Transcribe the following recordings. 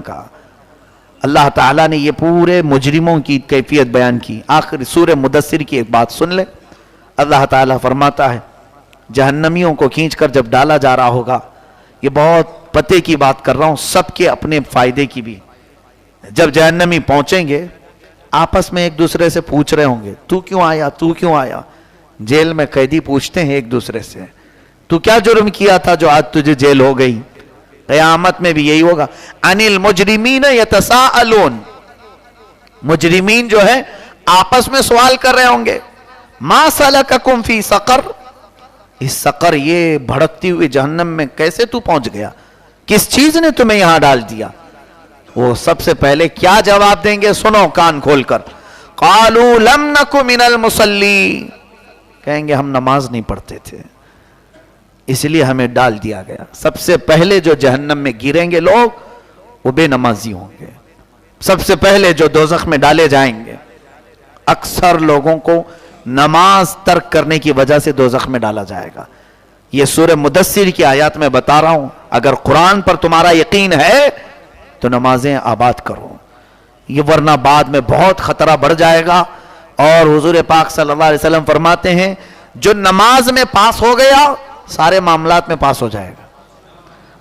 کا اللہ تعالیٰ نے یہ پورے مجرموں کی کیفیت بیان کی. آخر سورہ مدثر کی ایک بات سن لے. اللہ تعالیٰ فرماتا ہے جہنمیوں کو کھینچ کر جب ڈالا جا رہا ہوگا, یہ بہت پتے کی بات کر رہا ہوں, سب کے اپنے فائدے کی بھی. جب جہنمی پہنچیں گے آپس میں ایک دوسرے سے پوچھ رہے ہوں گے تو کیوں آیا, تو کیوں آیا. جیل میں قیدی پوچھتے ہیں ایک دوسرے سے تو کیا جرم کیا تھا جو آج تجھے جیل ہو گئی. قیامت میں بھی یہی ہوگا. عن المجرمین یتساءلون, مجرمین جو ہے آپس میں سوال کر رہے ہوں گے ما سلککم فی سقر, اس سقر یہ بھڑکتی ہوئی جہنم میں کیسے تو پہنچ گیا, کس چیز نے تمہیں یہاں ڈال دیا. وہ سب سے پہلے کیا جواب دیں گے, سنو کان کھول کر. قالوا لم نک من المصلین, کہیں گے ہم نماز نہیں پڑھتے تھے اس لیے ہمیں ڈال دیا گیا. سب سے پہلے جو جہنم میں گریں گے لوگ وہ بے نمازی ہوں گے. سب سے پہلے جو دوزخ میں ڈالے جائیں گے, اکثر لوگوں کو نماز ترک کرنے کی وجہ سے دوزخ میں ڈالا جائے گا. یہ سورہ مدثر کی آیات میں بتا رہا ہوں. اگر قرآن پر تمہارا یقین ہے تو نمازیں آباد کرو, یہ ورنہ بعد میں بہت خطرہ بڑھ جائے گا. اور حضور پاک صلی اللہ علیہ وسلم فرماتے ہیں جو نماز میں پاس ہو گیا سارے معاملات میں پاس ہو جائے گا,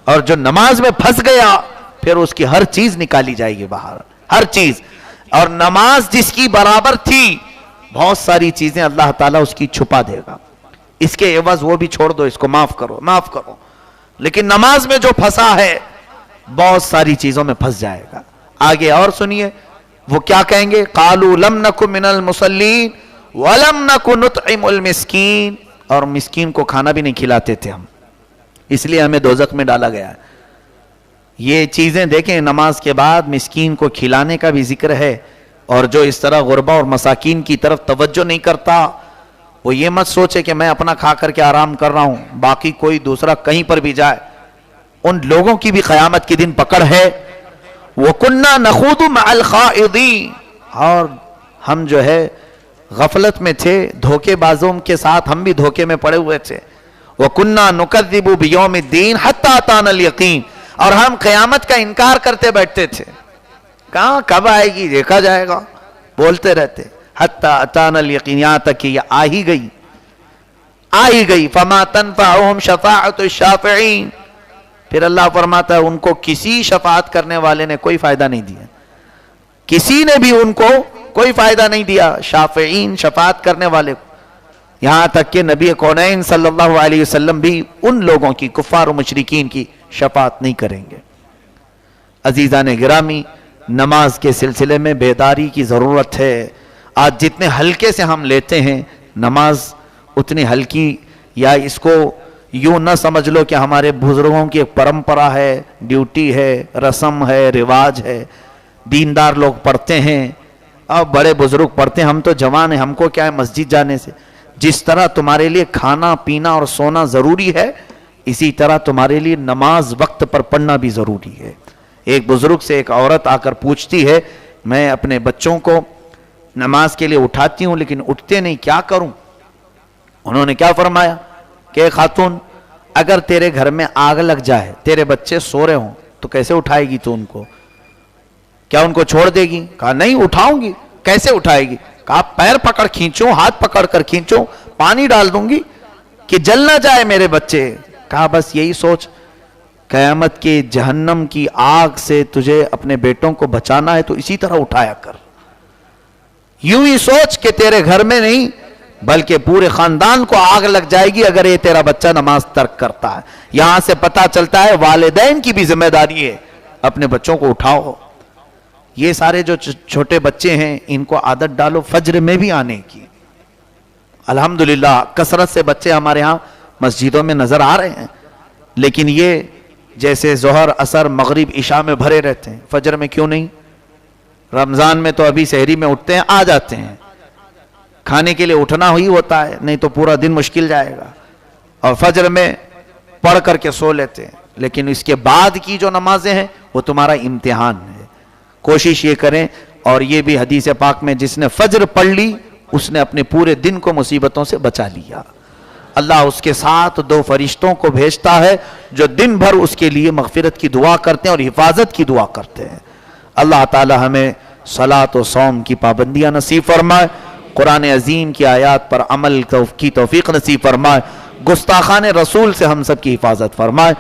اور جو نماز میں پھنس گیا پھر اس کی ہر چیز نکالی جائے گی باہر, ہر چیز. اور نماز جس کی برابر تھی بہت ساری چیزیں اللہ تعالیٰ اس کی چھپا دے گا. اس کے عوض وہ بھی چھوڑ دو, اس کو معاف کرو, معاف کرو. لیکن نماز میں جو پھنسا ہے بہت ساری چیزوں میں پھنس جائے گا. آگے اور سنیے وہ کیا کہیں گے. قالوا لم نک من المصلین ولم نک نطعم المسکین, اور مسکین کو کھانا بھی نہیں کھلاتے تھے ہم, اس لیے ہمیں دوزخ میں ڈالا گیا ہے. یہ چیزیں دیکھیں, نماز کے بعد مسکین کو کھلانے کا بھی ذکر ہے. اور جو اس طرح غربا اور مساکین کی طرف توجہ نہیں کرتا وہ یہ مت سوچے کہ میں اپنا کھا کر کے آرام کر رہا ہوں, باقی کوئی دوسرا کہیں پر بھی جائے. ان لوگوں کی بھی قیامت کے دن پکڑ ہے. وَكُنَّا نَخُوضُ مَعَ الْخَائِضِينَ, اور ہم جو ہے غفلت میں تھے, دھوکے بازوں کے ساتھ ہم بھی دھوکے میں پڑے ہوئے تھے. وَكُنَّا نُكَذِّبُ بِيَوْمِ الدِّينِ حَتَّى أَتَانَا الْيَقِينَ, اور ہم قیامت کا انکار کرتے بیٹھتے تھے. کہاں کب آئے گی دیکھا جائے گا, بولتے رہتے. حَتَّى أَتَانَا الْيَقِينَ, یہاں تک کہ یہ آ ہی گئی, آ ہی گئی. فَمَا تَنْفَعُهُمْ شَفَاعَةُ الشَّافِعِينَ, پھر اللہ فرماتا ہے ان کو کسی شفاعت کرنے والے نے کوئی فائدہ نہیں دیا, کسی نے بھی ان کو کوئی فائدہ نہیں دیا. شافعین, شفاعت کرنے والے, یہاں تک کہ نبی کونین صلی اللہ علیہ وسلم بھی ان لوگوں کی, کفار و مشرکین کی شفاعت نہیں کریں گے. عزیزان گرامی, نماز کے سلسلے میں بیداری کی ضرورت ہے. آج جتنے ہلکے سے ہم لیتے ہیں نماز اتنی ہلکی, یا اس کو یوں نہ سمجھ لو کہ ہمارے بزرگوں کی ایک پرمپرا ہے, ڈیوٹی ہے, رسم ہے, رواج ہے. دیندار لوگ پڑھتے ہیں, اب بڑے بزرگ پڑھتے ہیں, ہم تو جوان ہیں, ہم کو کیا ہے مسجد جانے سے. جس طرح تمہارے لیے کھانا پینا اور سونا ضروری ہے اسی طرح تمہارے لیے نماز وقت پر پڑھنا بھی ضروری ہے. ایک بزرگ سے ایک عورت آ کر پوچھتی ہے میں اپنے بچوں کو نماز کے لیے اٹھاتی ہوں لیکن اٹھتے نہیں, کیا کروں. انہوں نے کیا فرمایا کہ خاتون اگر تیرے گھر میں آگ لگ جائے, تیرے بچے سو رہے ہوں تو کیسے اٹھائے گی تو ان کو, کیا ان کو چھوڑ دے گی. کہا نہیں اٹھاؤں گی. کیسے اٹھائے گی. کہا پیر پکڑ کھینچوں, ہاتھ پکڑ کر کھینچوں, پانی ڈال دوں گی کہ جل نہ جائے میرے بچے. کہا بس یہی سوچ, قیامت کے جہنم کی آگ سے تجھے اپنے بیٹوں کو بچانا ہے تو اسی طرح اٹھایا کر. یوں ہی سوچ کہ تیرے گھر میں نہیں بلکہ پورے خاندان کو آگ لگ جائے گی اگر یہ تیرا بچہ نماز ترک کرتا ہے. یہاں سے پتا چلتا ہے والدین کی بھی ذمہ داری ہے, اپنے بچوں کو اٹھاؤ. یہ سارے جو چھوٹے بچے ہیں ان کو عادت ڈالو فجر میں بھی آنے کی. الحمدللہ کثرت سے بچے ہمارے ہاں مسجدوں میں نظر آ رہے ہیں, لیکن یہ جیسے ظہر عصر مغرب عشاء میں بھرے رہتے ہیں, فجر میں کیوں نہیں. رمضان میں تو ابھی سحری میں اٹھتے ہیں, آ جاتے ہیں, کھانے کے لیے اٹھنا ہی ہوتا ہے, نہیں تو پورا دن مشکل جائے گا. اور فجر میں پڑھ کر کے سو لیتے ہیں, لیکن اس کے بعد کی جو نمازیں ہیں وہ تمہارا امتحان ہے. کوشش یہ کریں, اور یہ بھی حدیث پاک میں جس نے فجر پڑھ لی اس نے اپنے پورے دن کو مصیبتوں سے بچا لیا. اللہ اس کے ساتھ 2 فرشتوں کو بھیجتا ہے جو دن بھر اس کے لیے مغفرت کی دعا کرتے ہیں اور حفاظت کی دعا کرتے ہیں۔ اللہ تعالی ہمیں صلاۃ و صوم کی پابندیاں نصیب فرمائے، قرآن عظیم کی آیات پر عمل کی توفیق نصیب فرمائے، گستاخان رسول سے ہم سب کی حفاظت فرمائے۔